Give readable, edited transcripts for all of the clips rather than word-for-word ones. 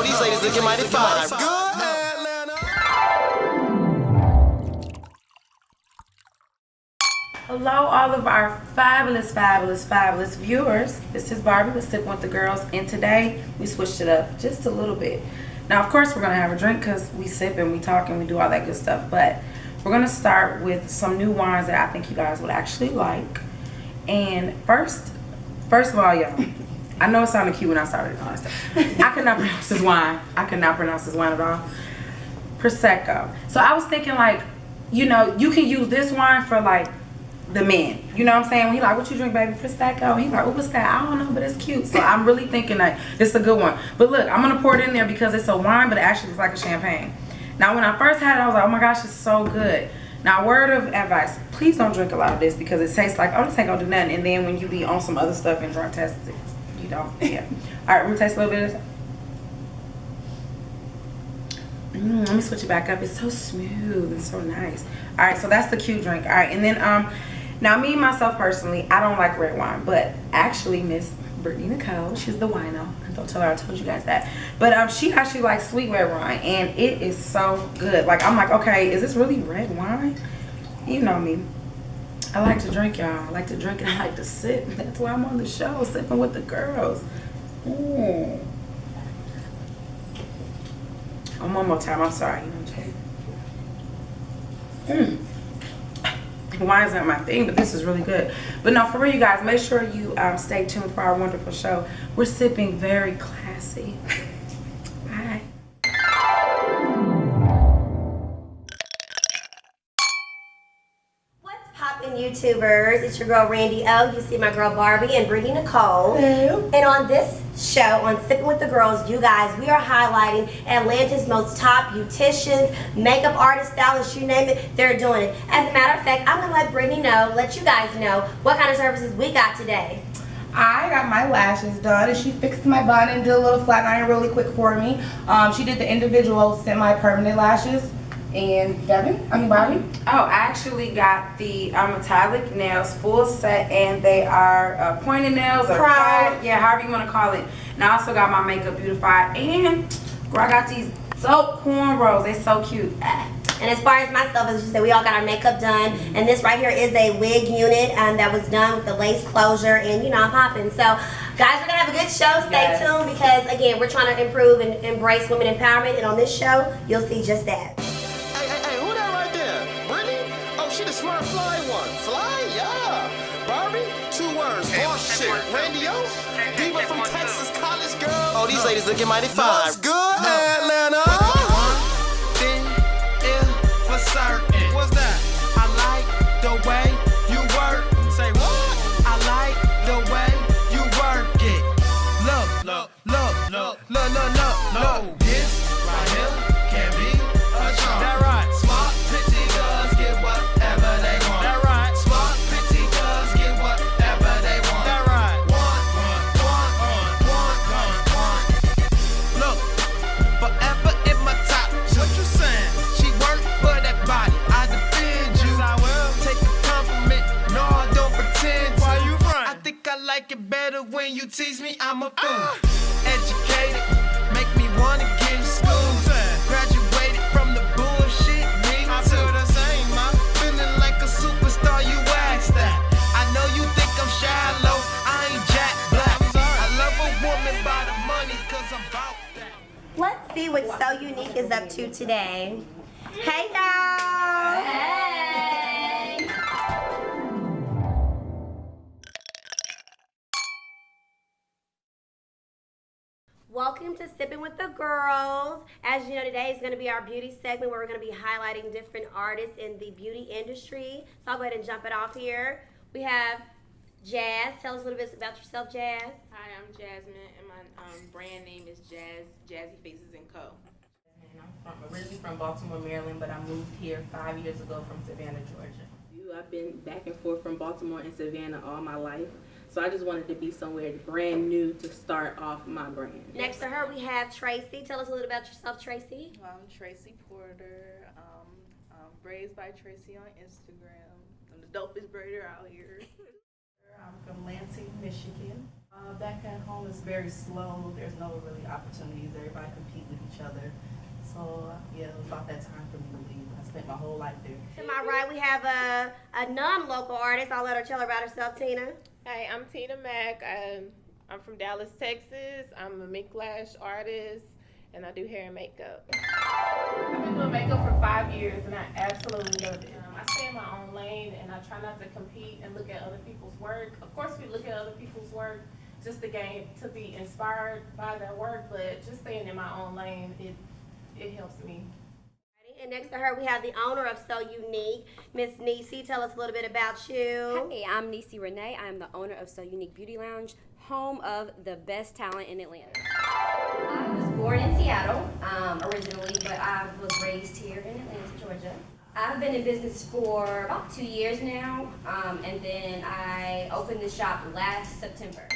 these ladies looking mighty fine. Good. Hello, all of our fabulous, fabulous, fabulous viewers. This is Barbie with Sipping with the Girls, and today we switched it up just a little bit. Now, of course, we're gonna have a drink because we sip and we talk and we do all that good stuff. But we're gonna start with some new wines that I think you guys would actually like. And first of all, y'all, I know it sounded cute when I started all this stuff. I could not pronounce this wine. I could not pronounce this wine at all. Prosecco. So I was thinking, like, you know, you can use this wine for like the men, you know what I'm saying? When he like, what you drink, baby? Prosecco. He like, oh, what's that? I don't know, but it's cute. So I'm really thinking that it's a good one. But look, I'm gonna pour it in there because it's a wine, but it actually looks like a champagne. Now, when I first had it, I was like, oh my gosh, it's so good. Now, word of advice, please don't drink a lot of this because it tastes like, oh, this ain't gonna do nothing. And then when you be on some other stuff and drunk test it, you don't. Yeah. All right, we're gonna taste a little bit of this. Let me switch it back up. It's so smooth and so nice. All right, so that's the cute drink. All right, and then now me myself personally, I don't like red wine, but actually Miss Brittany Nicole, she's the wino. Don't tell her I told you guys that. But she actually likes sweet red wine, and it is so good. Like, I'm like, okay, is this really red wine? You know me. I like to drink, y'all. I like to drink and I like to sip. That's why I'm on the show, sipping with the girls. Ooh. One more time. I'm sorry. You know what I'm saying? Wine's not my thing, but this is really good. But no, for real, you guys, make sure you stay tuned for our wonderful show. We're sipping very classy. Bye. What's poppin', YouTubers? It's your girl Randy O. You see my girl Barbie and Brittany Nicole. Hello. And on this show, on Sipping with the Girls, you guys, we are highlighting Atlanta's most top beauticians, makeup artists, stylists, you name it, they're doing it. As a matter of fact, I'm gonna let Brittany know, let you guys know what kind of services we got today. I got my lashes done, and she fixed my bun and did a little flat iron really quick for me. She did the individual semi-permanent lashes. And Bobby? Oh, I actually got the metallic nails full set, and they are pointed nails or Crown. yeah, however you want to call it. And I also got my makeup beautified, and girl, I got these dope cornrows. They're so cute. And as far as myself, as you said, we all got our makeup done. And this right here is a wig unit that was done with the lace closure, and you know, I'm popping. So guys, we're gonna have a good show. Stay tuned because again, we're trying to improve and embrace women empowerment. And on this show, you'll see just that. Hey, who that right there? Brittany? Oh, she the smart fly one. Fly? Yeah. Barbie? 2 words. Boss shit. Randy O? Diva from Texas, college girl. Oh, these ladies looking mighty fine. What's good, Atlanta? For certain. What's that? I like the way you work. Say what? I like the way you work it. Look. This right here can be a charm. That right. Smart, pretty girls get whatever they want. That right. Smart, pretty girls get whatever they want. That right. Want. Look, forever in my top. What you saying? She work for that body. I defend you. Yes, I will. Take a compliment. No, I don't pretend to. Why you run? I think I like it better when you tease me. I'm a fool. Educated, make me wanna get in school. Graduated from the bullshit. Me I feel the same, man. Feeling like a superstar. You asked that. I know you think I'm shallow. I ain't Jack Black. I love a woman by the money 'cause I'm about that. Let's see what Sewyounique is up to today. Hey y'all! Hey! Welcome to Sipping with the Girls. As you know, today is going to be our beauty segment where we're going to be highlighting different artists in the beauty industry. So I'll go ahead and jump it off here. We have Jazz. Tell us a little bit about yourself, Jazz. Hi, I'm Jasmine, and my brand name is Jazzy Faces & Co. And I'm originally from Baltimore, Maryland, but I moved here 5 years ago from Savannah, Georgia. I've been back and forth from Baltimore and Savannah all my life, so I just wanted to be somewhere brand new to start off my brand. Next to her, we have Tracy. Tell us a little about yourself, Tracy. Well, I'm Tracy Porter. Braids by Tracy on Instagram. I'm the dopest braider out here. I'm from Lansing, Michigan. Back at home it's very slow. There's no really opportunities. Everybody compete with each other. So yeah, it was about that time for me to leave. I spent my whole life there. To my right, we have a non-local artist. I'll let her tell her about herself, Tina. Hey, I'm Tina Mack. I'm from Dallas, Texas. I'm a mink lash artist, and I do hair and makeup. I've been doing makeup for 5 years, and I absolutely love it. I stay in my own lane, and I try not to compete and look at other people's work. Of course, we look at other people's work just to be inspired by their work, but just staying in my own lane, it helps me. And next to her, we have the owner of Sewyounique, Miss Niecy. Tell us a little bit about you. Hey, I'm Niecy Renee. I am the owner of Sewyounique Beauty Lounge, home of the best talent in Atlanta. I was born in Seattle originally, but I was raised here in Atlanta, Georgia. I've been in business for about 2 years now, and then I opened the shop last September.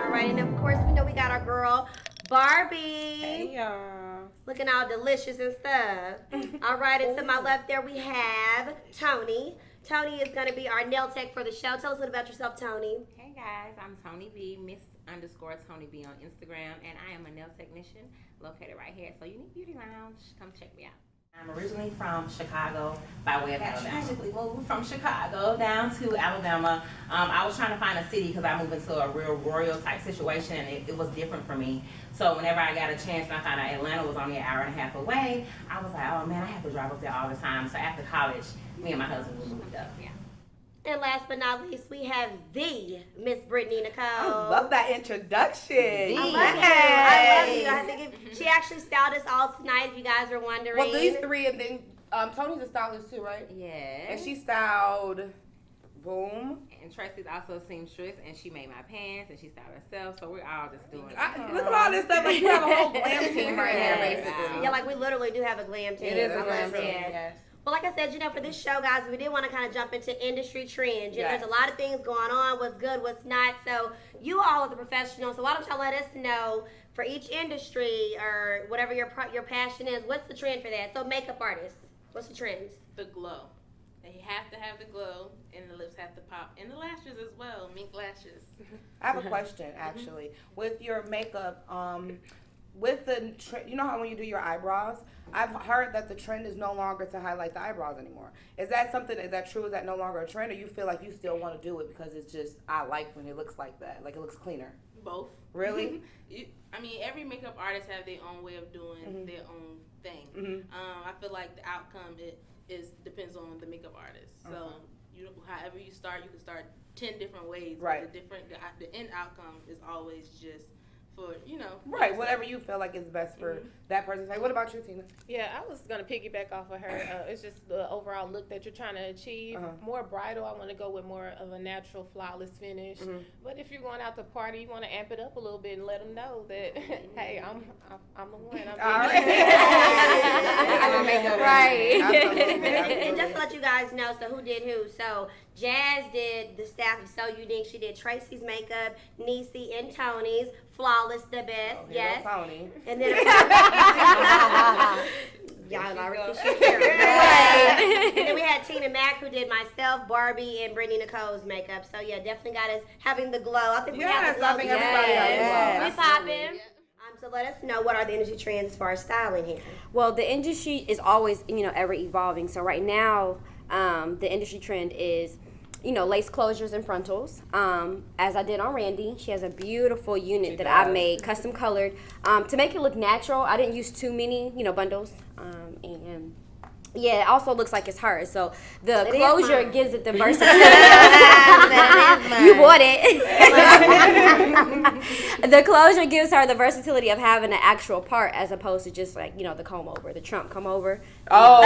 All right, and of course, we know we got our girl, Barbie. Hey, y'all. Looking all delicious and stuff. All right, and to my left there, we have Tony. Tony is going to be our nail tech for the show. Tell us a little about yourself, Tony. Hey guys, I'm Tony B, Miss_Tony B on Instagram, and I am a nail technician located right here at Sewyounique Beauty Lounge. Come check me out. I'm originally from Chicago by way of Alabama. Tragically moved from Chicago down to Alabama. I was trying to find a city because I moved into a real royal type situation, and it was different for me. So whenever I got a chance and I found out Atlanta was only an hour and a half away, I was like, oh man, I have to drive up there all the time. So after college, me and my husband we moved up. Yeah. And last but not least, we have the Miss Brittany Nicole. I love that introduction. I love you. I think she actually styled us all tonight, if you guys are wondering. Well, these three, and then Tony's a stylist too, right? Yeah. And she styled Boom. And Tracy's also a seamstress, and she made my pants, and she styled herself. So we're all just doing it. Look at all this stuff. Like you have a whole glam team right here, basically. Yeah, like we literally do have a glam team. It is a I glam love team, that. yes. Well, like I said, for this show, guys, we did want to kind of jump into industry trends. Yes. There's a lot of things going on, what's good, what's not. So you all are the professionals. So why don't y'all let us know for each industry or whatever your passion is, what's the trend for that? So makeup artists, what's the trends? The glow. They have to have the glow, and the lips have to pop, and the lashes as well, mink lashes. I have a question, actually. With your makeup, with the you know how when you do your eyebrows, I've heard that the trend is no longer to highlight the eyebrows anymore. Is that true? Is that no longer a trend, or you feel like you still want to do it because it's just, I like when it looks like that, like it looks cleaner? Both. Really? I mean, every makeup artist have their own way of doing their own thing. I feel like the outcome depends on the makeup artist. So however you start, you can start 10 different ways. Right. But the end outcome is always just for, Right, whatever you feel like is best for that person. What about you, Tina? Yeah, I was going to piggyback off of her. It's just the overall look that you're trying to achieve. More bridal, I want to go with more of a natural, flawless finish. But if you're going out to party, you want to amp it up a little bit and let them know that, hey, I'm the one. And just to let you guys know, so who did who? So Jazz did the staff of Sewyounique. She did Tracy's makeup, Niecy and Tony's. Flawless, the best, yes. Tony. And then y'all already see And then we had Tina Mack, who did myself, Barbie, and Brittany Nicole's makeup. So yeah, definitely got us having the glow. I think we have the glow. Everybody has We popping. So let us know, what are the industry trends as far as styling here? Well, the industry is always, ever evolving. So right now, the industry trend is, lace closures and frontals. As I did on Randy, she has a beautiful unit that I made, custom colored. To make it look natural, I didn't use too many, bundles. And yeah, it also looks like it's hers. So the closure gives it the versatility. You bought it. The closure gives her the versatility of having an actual part as opposed to just like, the comb over, the Trump comb over. Oh.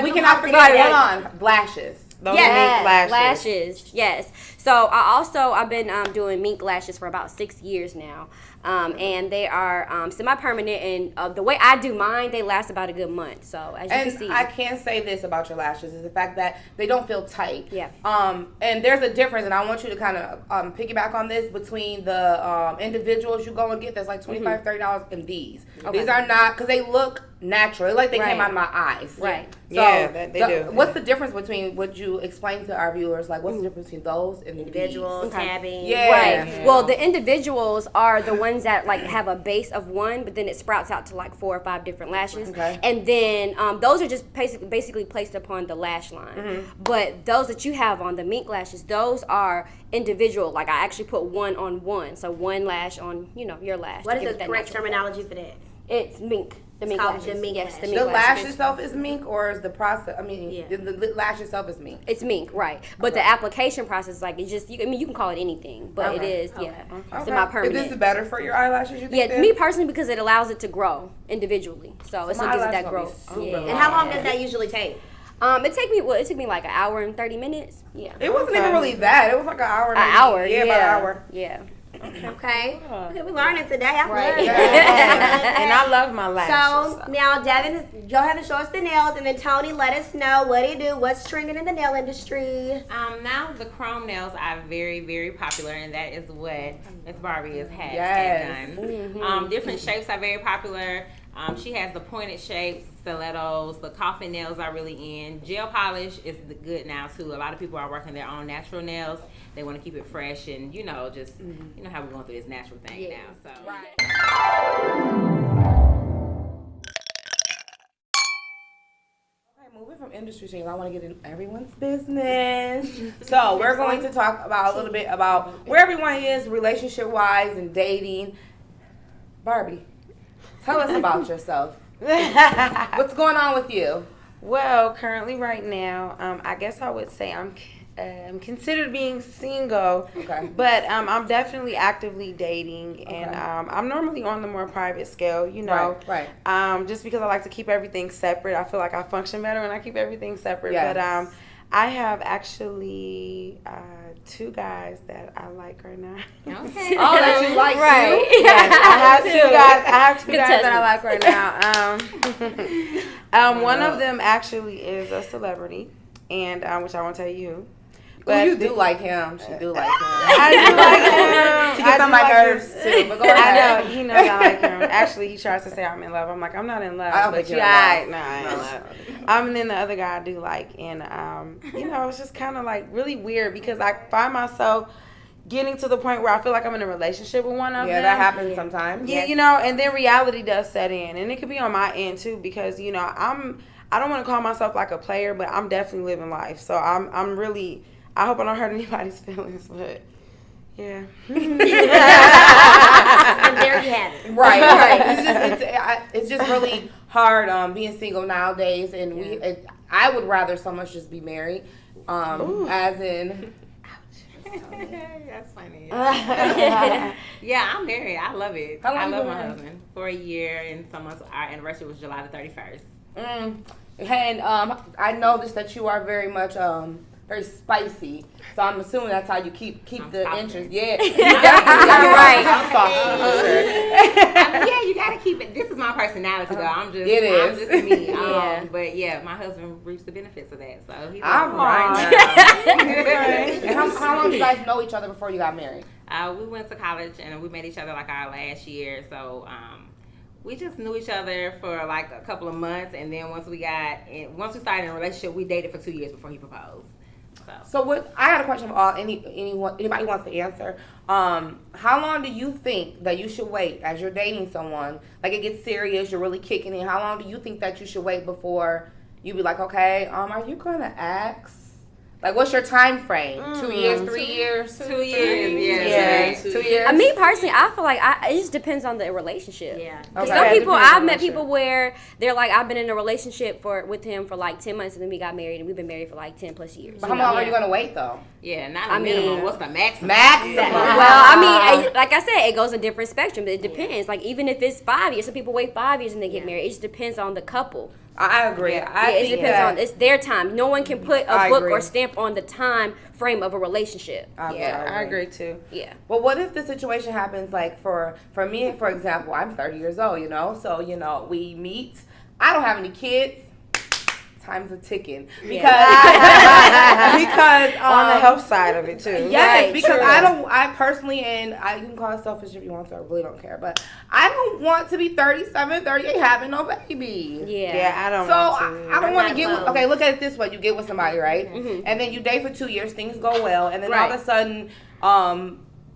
We cannot forget it. Hold on. Blashes. Those mink lashes. Yes. So I've been doing mink lashes for about 6 years now. And they are semi-permanent, and the way I do mine, they last about a good month. So as you can see, I can say this about your lashes is the fact that they don't feel tight. Yeah. And there's a difference, and I want you to kind of piggyback on this between the individuals you go and get that's like $25, $30, and these. Okay. These are not, because they look natural. Like they came Right. out of my eyes. Right. So Yeah, they do. What's the difference between, would you explain to our viewers, like what's the difference between those and the Individual, beads? tabbing. Yeah. Right. Well, the individuals are the ones that like have a base of one, but then it sprouts out to like 4 or 5 different lashes. Okay. And then those are just basically placed upon the lash line. But those that you have on the mink lashes, those are individual. Like I actually put one on one, so one lash on your lash. What to is give the it that correct natural terminology for that? look. It's mink. The mink called lashes. the mink Yes, lash. the mink The lash lashes. itself is mink, or is the process? I mean, Yeah. the lash itself is mink. It's mink, right? But the application process, like it's just, you can call it anything, but it is, yeah, Okay. semi-permanent. Is this better for your eyelashes? You think? Yeah, then? me personally, because it allows it to grow individually, so it's my what gives it eyelashes that gonna be growth. super Yeah. And how long does that usually take? It took me like an hour and 30 minutes. Yeah, It wasn't even really that. It was like an hour. an hour. Yeah, about an hour. Yeah. Okay. Okay, we're learning today. I'm Right. learning. And I love my lashes. So now, Devin, go ahead and show us the nails, and then Tony, let us know what do you do, what's trending in the nail industry. Now the chrome nails are very, very popular, and that is what Miss Barbie has had Yes. done. Different shapes are very popular. She has the pointed shapes, stilettos, the coffin nails are really in. Gel polish is good now too. A lot of people are working their own natural nails. They want to keep it fresh and just you know how we're going through this natural thing now. So Moving from industry change, I want to get in everyone's business. So we're going to talk about a little bit about where everyone is relationship-wise and dating. Barbie, tell us about yourself. What's going on with you? Well, currently right now, I guess I would say I'm considered being single. Okay. But I'm definitely actively dating, and I'm normally on the more private scale, Right. just because I like to keep everything separate. I feel like I function better when I keep everything separate. Yes. But I have actually 2 guys that I like right now. okay. Oh, that you like Right. too? Yes, I have 2 guys. I have 2 Good guys that I like right now. One of them actually is a celebrity, and which I won't tell you who. Well, you do like him. She do like him. I do like him. She gets on my nerves too, but go ahead. I know. He knows I like him. Actually, he tries to say I'm in love. I'm like, I'm not in love. I don't but think you you're in love. aight. No, I ain't in love. And then the other guy I do like. And, it's just kind of like really weird because I find myself getting to the point where I feel like I'm in a relationship with one of them. Yeah, that happens sometimes. Yeah, and then reality does set in. And it could be on my end too because, I don't want to call myself like a player, but I'm definitely living life. So I'm really... I hope I don't hurt anybody's feelings, but yeah. And there you have it. Right. It's just really hard being single nowadays, and I would rather so much just be married, as in. That's funny. Yeah, I'm married. I love it. How long I you love been my married? husband for a year and some months. Our anniversary was July the 31st. And I noticed that you are very much very spicy, so I'm assuming that's how you keep the saucy. interest. Yeah, Right. I'm saucy. Yeah, you gotta keep it. This is my personality, though. I'm just me. Yeah. But yeah, my husband reaps the benefits of that. So he's All right. And how long did you guys know each other before you got married? We went to college and we met each other like our last year. So we just knew each other for like a couple of months, and then once we started in a relationship, we dated for 2 years before he proposed. So what? I had a question for anybody wants to answer. How long do you think that you should wait as you're dating someone? Like it gets serious, you're really kicking in. How long do you think that you should wait before you be like, okay, are you gonna ask? Like, what's your time frame? 2 years, 3 years? 2 years, 2 years. Me personally, I feel like it just depends on the relationship. Yeah. Some Okay. people, I've met people where they're like, I've been in a relationship with him for like 10 months, and then we got married, and we've been married for like 10 plus years. But how long are you gonna wait though? Yeah, not a minimum. What's the maximum? Well, I mean, like I said, it goes in different spectrum. It depends. Like even if it's 5 years, some people wait 5 years and they get married. It just depends on the couple. I agree. It depends on it's their time. No one can put a book agree. or stamp on the time frame of a relationship. I agree too. Yeah. But what if the situation happens like for me, for example, I'm 30 years old, so we meet. I don't have any kids. time's a ticking because Yeah. because On the health side of it too. Yes, Right, because true. I personally, and you can call it selfish if you want to, I really don't care, but I don't want to be 37, 38 having no baby. Yeah. I don't So want to. I don't want to not get with, close. okay, look at it this way. You get with somebody, right? And then you date for 2 years, things go well, and then all Right. of a sudden,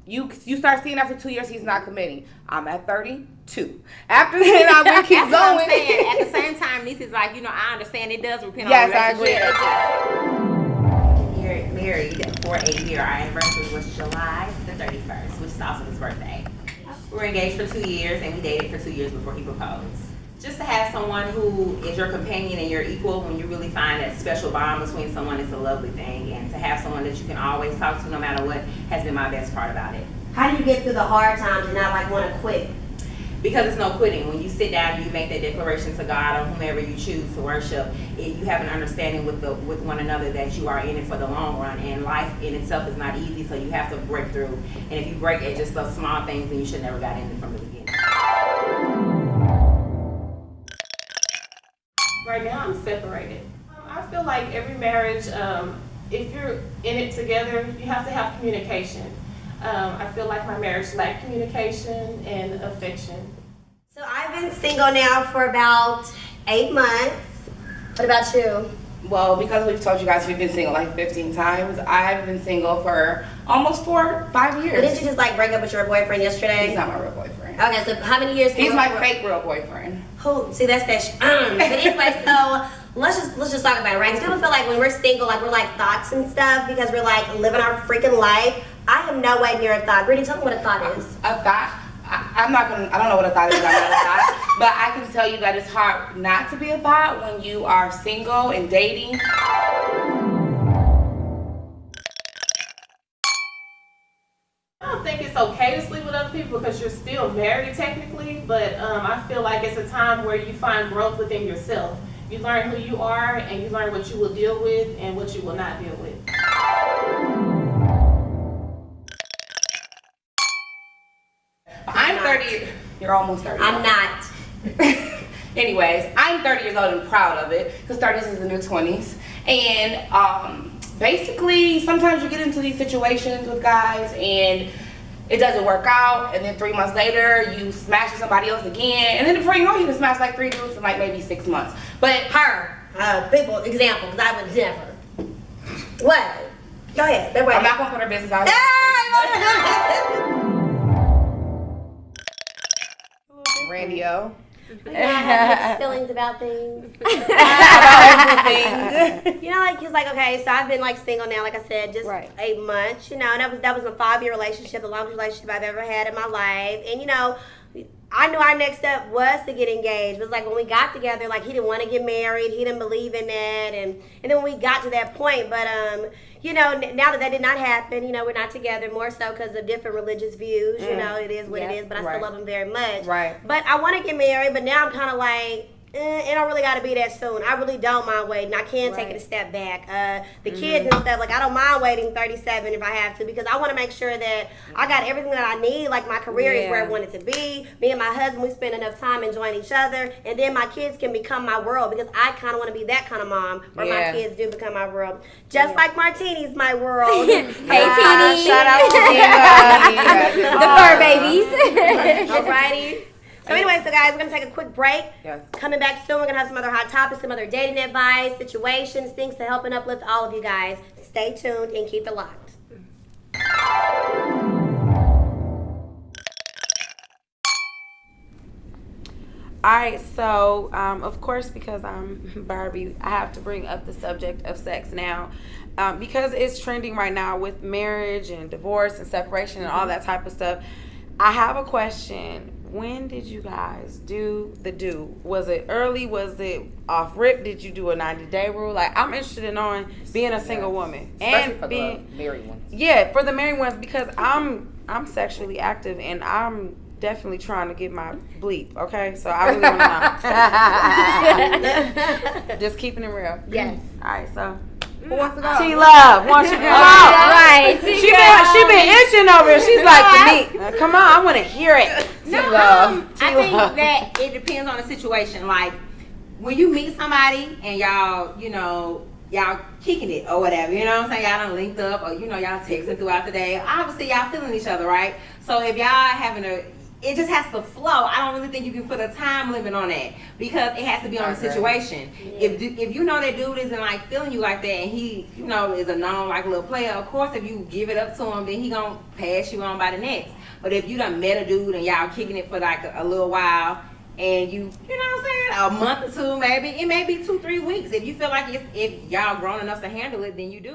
you start seeing after 2 years he's not committing. I'm at 32. After then, I will keep That's what I'm going. saying. At the same time, Niecy's like, I understand it does depend Yes, on I the agree. relationship. Married for a year. Our anniversary was July the 31st, which is also his birthday. We were engaged for 2 years, and we dated for 2 years before he proposed. Just to have someone who is your companion and your equal, when you really find that special bond between someone, it's a lovely thing. And to have someone that you can always talk to no matter what has been my best part about it. How do you get through the hard times and not like want to quit? Because it's no quitting. When you sit down and you make that declaration to God or whomever you choose to worship, you have an understanding with one another that you are in it for the long run. And life in itself is not easy, so you have to break through. And if you break at just those small things, then you should never got in it from the beginning. Right now, I'm separated. I feel like every marriage, if you're in it together, you have to have communication. I feel like my marriage lacked communication and affection. So I've been single now for about 8 months. What about you? Well, because we've told you guys we've been single like 15 times, I've been single for almost 4, 5 years. But didn't you just like break up with your boyfriend yesterday? He's not my real boyfriend. Okay, so how many years? He's my fake real boyfriend. Who? See, that's that. But anyway, so let's just talk about it, right? 'Cause people feel like when we're single, like we're like thoughts and stuff because we're like living our freaking life. I am no way near a thought. Really, tell me what a thought is. A thought? I don't know what a thought is. I'm not a thought. But I can tell you that it's hard not to be a thought when you are single and dating. I don't think it's okay to sleep with other people because you're still married technically, but I feel like it's a time where you find growth within yourself. You learn who you are and you learn what you will deal with and what you will not deal with. I'm 30. You're almost 30. I'm not. Anyways, I'm 30 years old and proud of it because 30s is the new 20s. And basically, sometimes you get into these situations with guys and it doesn't work out. And then 3 months later, you smash with somebody else again. And then before you know it, you can smash like 3 dudes in like maybe 6 months. But People, example, because I would never. What? Go ahead. They're I'm not going to put her business out. Radio. I have mixed feelings about things. You know, like, cause like, okay, so I've been like single now, like I said, just 8 months, you know, and that was a 5-year relationship, the longest relationship I've ever had in my life. And you know, I knew our next step was to get engaged. It was like when we got together, like he didn't want to get married, he didn't believe in that, and then when we got to that point, but you know, now that did not happen, you know, we're not together more so because of different religious views. You know, it is what it is, but I still love him very much. Right. But I want to get married, but now I'm kind of like, it don't really got to be that soon. I really don't mind waiting. I can take it a step back. The kids and stuff, like I don't mind waiting 37 if I have to because I want to make sure that I got everything that I need. Like my career is where I want it to be. Me and my husband, we spend enough time enjoying each other, and then my kids can become my world because I kind of want to be that kind of mom where my kids do become my world. Just like Martini's my world. Hey, Teeny. Shout out to Tina. The fur babies. Alrighty. So anyway, so guys, we're going to take a quick break. Yes. Coming back soon, we're going to have some other hot topics, some other dating advice, situations, things to help and uplift all of you guys. Stay tuned and keep it locked. Alright, so of course, because I'm Barbie, I have to bring up the subject of sex now. Because it's trending right now with marriage and divorce and separation and all that type of stuff. I have a question. When did you guys do the do? Was it early? Was it off rip? Did you do a 90-day rule? Like, I'm interested in knowing being a single woman. Especially and for being the married ones. Yeah, for the married ones, because I'm sexually active and I'm definitely trying to get my bleep, okay? So I really want to know. Just keeping it real. Yes. All right, so Who wants to go? T-Love wants you to go. Right. She been itching over here. She's like, to me, come on, I want to hear it. No, T-Love. I think that it depends on the situation. Like, when you meet somebody and y'all, y'all kicking it or whatever, you know what I'm saying? Y'all done linked up or, y'all texting throughout the day. Obviously, y'all feeling each other, right? So if y'all having it just has to flow. I don't really think you can put a time limit on that because it has to be on the situation. Yeah. If you know that dude isn't like feeling you like that and he, is a known like little player, of course if you give it up to him, then he gonna pass you on by the next. But if you done met a dude and y'all kicking it for like a little while, and you know what I'm saying, a month or two maybe, it may be 2-3 weeks. If you feel like if y'all grown enough to handle it, then you do.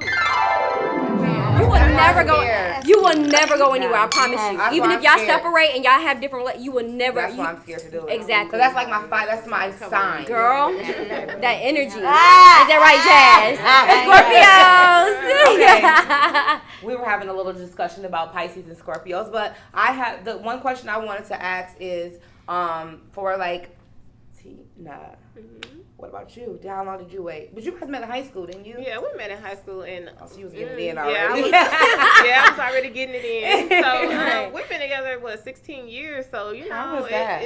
You will never go. You will never go anywhere. I promise you. Even if y'all separate and y'all have different, you will never. That's why I'm scared to do it. Exactly. So that's like my fight. That's my sign. Girl, that energy. Is that right, Jazz? Scorpios. Okay. We were having a little discussion about Pisces and Scorpios, but I had the one question I wanted to ask is for like Tina. What about you? How long did you wait? But you guys met in high school, didn't you? Yeah, we met in high school, and so you was getting it in already. I was already getting it in. So we've been together 16 years. So How was that?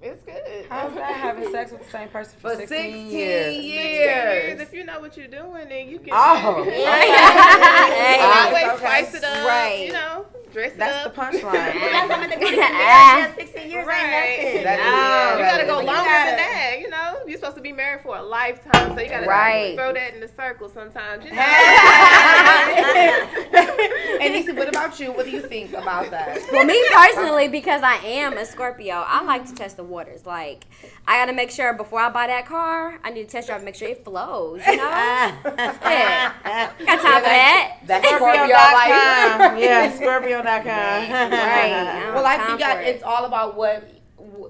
It's good. How's that having sex with the same person for 16 years? 16 years. If you know what you're doing, then you can. Oh, always spice it up. Right. Dress it that's up. the punchline. 16 years Right. ain't nothing. You gotta go longer than that. You're supposed to be married for a lifetime, so you gotta throw that in the circle sometimes. And Nisi, what about you? What do you think about that? Well, me personally, because I am a Scorpio, I like to test the waters. Like, I gotta make sure before I buy that car, I need to test drive and make sure it flows. Yeah. Got time for that. That's Scorpio life. Yeah, Scorpio.com. Right. Well, I think it's all about what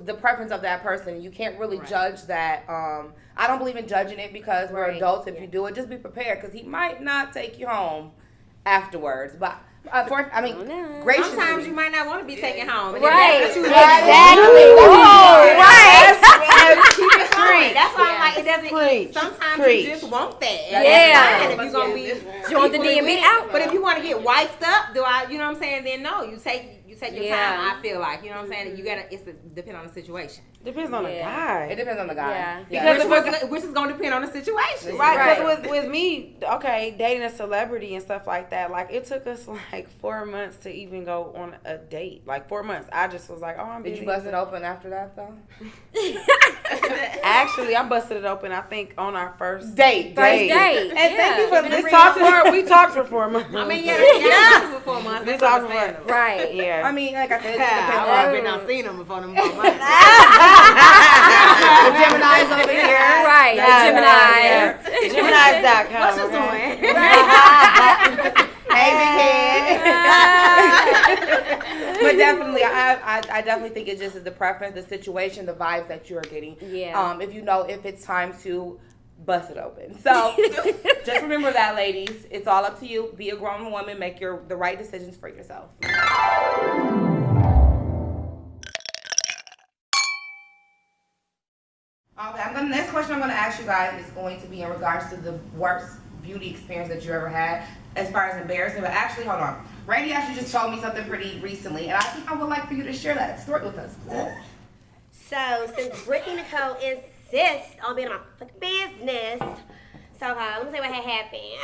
the preference of that person. You can't really judge that. I don't believe in judging it because we're adults. If you do it, just be prepared because he might not take you home afterwards. But graciously. Sometimes you might not want to be taken home. Right. Exactly. Right. That's why I'm like, it doesn't. Sometimes you just want that. Yeah. If you're gonna be, you want the DMV out. But if you want to get wifed up, you know what I'm saying? Then no, you take your time. I feel like, you know what I'm saying. You gotta. It's depend on the situation. Depends on the guy. It depends on the guy. Yeah. Because which is gonna depend on the situation. Right. Because with me, dating a celebrity and stuff like that, like it took us like 4 months to even go on a date. Like 4 months. I just was like, I'm busy. Did you bust it open after that though? Actually, I busted it open. I think on our first date. And thank you for we talked for 4 months. I mean, yeah, for 4 months. We talked for right. Yeah. I mean, like I said, I've been out seen them before them 4 months. The Gemini's over here. Right. Gemini's. Gemini's.com. What's your doing? Hey, big head. But definitely, I definitely think it just is the preference, the situation, the vibes that you're getting. Yeah. If you know if it's time to bust it open. So just remember that, ladies. It's all up to you. Be a grown woman. Make the right decisions for yourself. Okay, the next question I'm going to ask you guys is going to be in regards to the worst beauty experience that you ever had, as far as embarrassing. But actually, hold on. Randy actually just told me something pretty recently, and I think I would like for you to share that story with us. So, since Brittany Nicole insists on being in my fucking business, so let me say what had happened.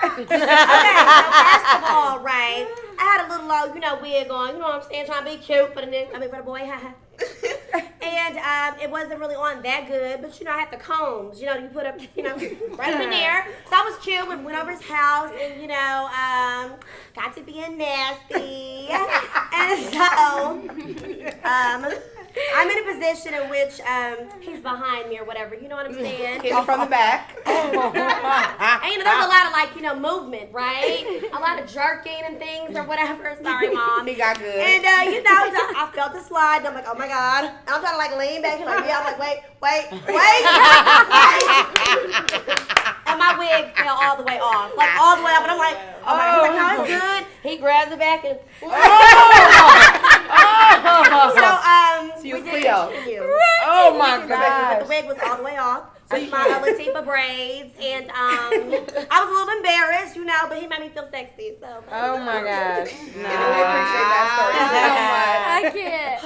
Okay, so first of all, right, I had a little wig on, you know what I'm saying, trying to be cute for the boy, and it wasn't really on that good, but I had the combs, you put up, right up in there. So I was cute and went over his house and, got to being nasty. And so, I'm in a position in which he's behind me or whatever, you know what I'm saying? Hit him from the back. And there's a lot of movement, right? A lot of jerking and things or whatever. Sorry, Mom. He got good. And I felt the slide and I'm like, oh my God. And I'm trying to lean back. He's like, yeah. I'm like, wait. And my wig fell all the way off. All the way off. And I'm like, oh my God. He's like, no, it's good. He grabs it back and So you was Cleo. Oh my God. The wig was all the way off. With my Latifah braids, and I was a little embarrassed, but he made me feel sexy. So. Oh my gosh. No. I appreciate that story so much. I can't.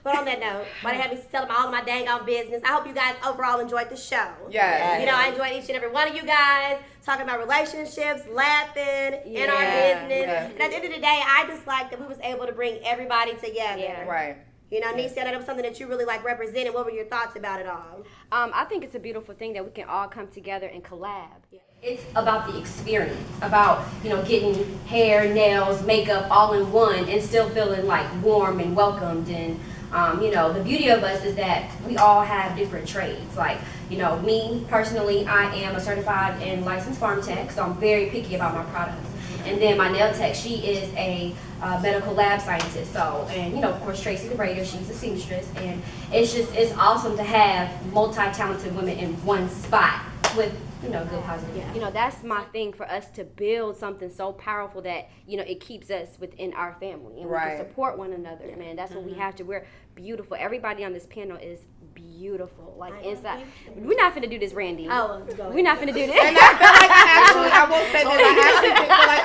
But on that note, why they have me tell them all of my dang on business. I hope you guys overall enjoyed the show. Yes. You know, I enjoyed each and every one of you guys talking about relationships, laughing, in our business. Yeah. And at the end of the day, I just like that we was able to bring everybody together. Yeah. Right. You know, Niecy, that was something that you really like represented. What were your thoughts about it all? I think it's a beautiful thing that we can all come together and collab. It's about the experience, about, you know, getting hair, nails, makeup all in one and still feeling like warm and welcomed. And, you know, the beauty of us is that we all have different trades. Like, you know, me personally, I am a certified and licensed farm tech, so I'm very picky about my products. And then my nail tech, she is a medical lab scientist. So, and you know, of course, Tracy the braider, she's a seamstress. And it's awesome to have multi-talented women in one spot with, you know, good positive. You know, that's my thing, for us to build something so powerful that, you know, it keeps us within our family. And we can support one another, man. That's what we have to. We're beautiful. Everybody on this panel is beautiful. Like, inside. We're not finna do this, Randy. Oh, go ahead. We're not finna do this. And I feel like I will say that I actually feel like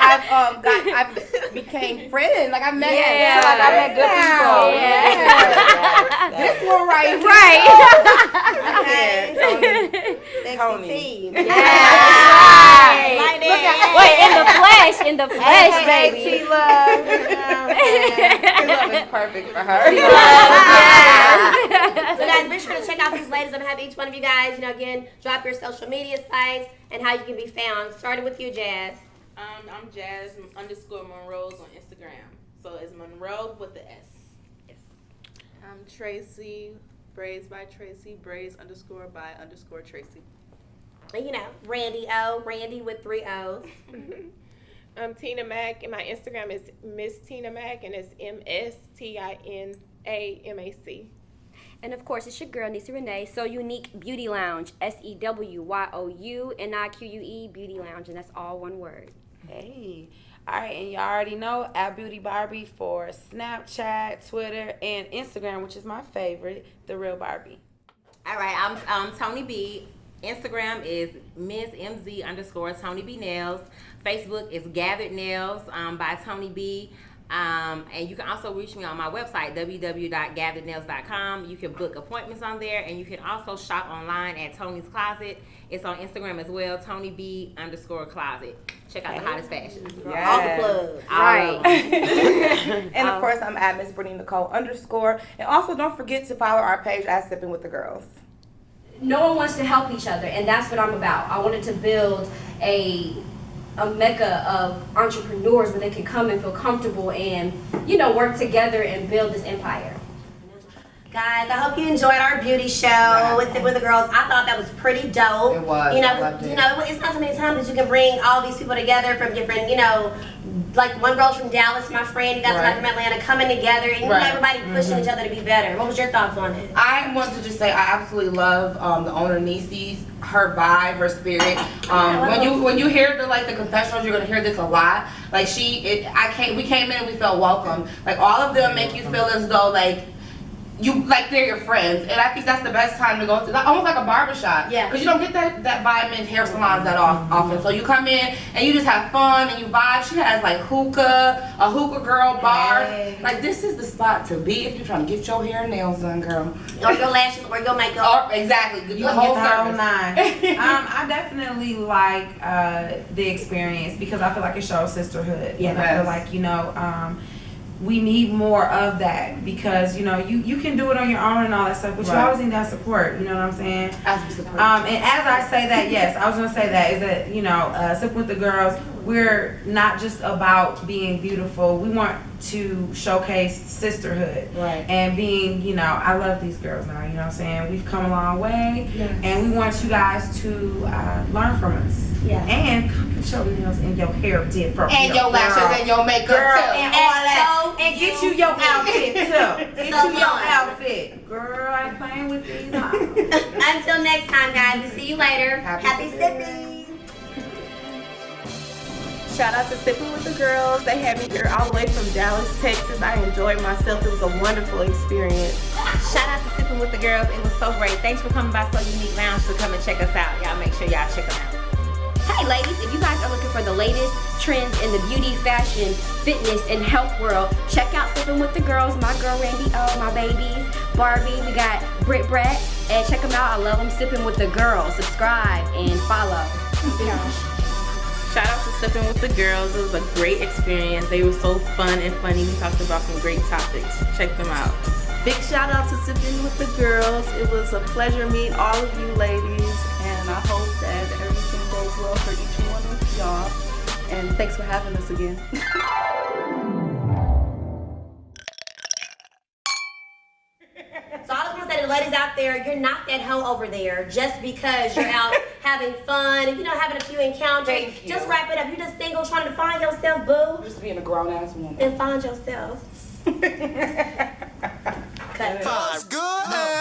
I've became friends. Like I met Yeah. so like I met good people. Yeah. This one right here. Right. Sexy team. Yeah. Right Look there. at, wait, in the flesh, baby. T-Love. T-Love is perfect for her. So guys, be sure to check out these ladies. I'm gonna have each one of you guys, you know, again, drop your social media sites and how you can be found. Starting with you, Jazz. I'm Jazz _Monroe's on Instagram. So it's Monroe with the S. Yes. I'm Tracy, Braids by Tracy, Braids _by _Tracy. And you know, Randy O, Randy with 3 O's. I'm Tina Mac, and my Instagram is Miss Tina Mac, and it's MSTINAMAC. And of course, it's your girl, Niecy Renee, Sewyounique Beauty Lounge, SEWYOUNIQUE Beauty Lounge, and that's all one word. Hey. All right, and y'all already know at Beauty Barbie for Snapchat, Twitter, and Instagram, which is my favorite, The Real Barbie. All right, I'm Tony B. Instagram is Ms. MZ _Tony B Nails. Facebook is Gathered Nails by Tony B. And you can also reach me on my website, www.gatherednails.com. You can book appointments on there, and you can also shop online at Tony's Closet. It's on Instagram as well, Tony B _closet. Check out the hottest fashions. Yes. All the plugs. Right. And of course, I'm at Miss Brittany Nicole _. And also, don't forget to follow our page at Sipping with the Girls. No one wants to help each other, and that's what I'm about. I wanted to build a mecca of entrepreneurs where they can come and feel comfortable and, you know, work together and build this empire. Guys, I hope you enjoyed our beauty show with the girls. I thought that was pretty dope. It was. You know, I loved it. It's not so many times that you can bring all these people together from different, you know, like one girl's from Dallas, my friend, you got somebody from Atlanta coming together, and you know, everybody pushing each other to be better. What was your thoughts on it? I want to just say I absolutely love the owner Niecy's, her vibe, her spirit. When you hear the confessionals, you're gonna hear this a lot. Like we came in and we felt welcome. Like all of them make you feel as though they're your friends, and I think that's the best time to go to, almost like a barbershop. Yeah. Because you don't get that vibe in hair salons that often. So you come in and you just have fun and you vibe. She has a hookah girl bar. Like this is the spot to be if you're trying to get your hair and nails done, girl. Or your lashes, or your makeup. Exactly. You can get the whole nine. I definitely like the experience because I feel like it shows sisterhood. Yeah. And I feel like, we need more of that because, you can do it on your own and all that stuff, but you always need that support, you know what I'm saying? As we support and as I say that, yes, I was going to say that, is that, Sipping with the Girls, we're not just about being beautiful. We want to showcase sisterhood. Right. And being, I love these girls now, you know what I'm saying? We've come a long way, and we want you guys to learn from us. Yeah. And come get your nails and your hair did for and your lashes and your makeup too. And all that. And get you your outfit too. Get you your outfit. Girl, I ain't playing with these. Until next time, guys. We'll see you later. Happy sipping. Shout out to Sipping with the Girls. They had me here all the way from Dallas, Texas. I enjoyed myself. It was a wonderful experience. Shout out to Sipping with the Girls. It was so great. Thanks for coming by Sewyounique Lounge to come and check us out. Y'all make sure y'all check them out. Hey ladies, if you guys are looking for the latest trends in the beauty, fashion, fitness, and health world, check out Sipping with the Girls, my girl Randy O, my babies. Barbie, we got Britt Brett, and check them out. I love them sipping with the girls. Subscribe and follow. Shout out to Sipping with the Girls. It was a great experience. They were so fun and funny. We talked about some great topics. Check them out. Big shout out to Sipping with the Girls. It was a pleasure meeting all of you ladies, and I hope that everything goes well for each one of y'all. And thanks for having us again. So I just want to say to the ladies out there, you're not that hoe over there just because you're out having fun and, having a few encounters. Thank you. Just wrap it up. You're just single trying to find yourself, boo. Just being a grown-ass woman. And find yourself. Cut. Good.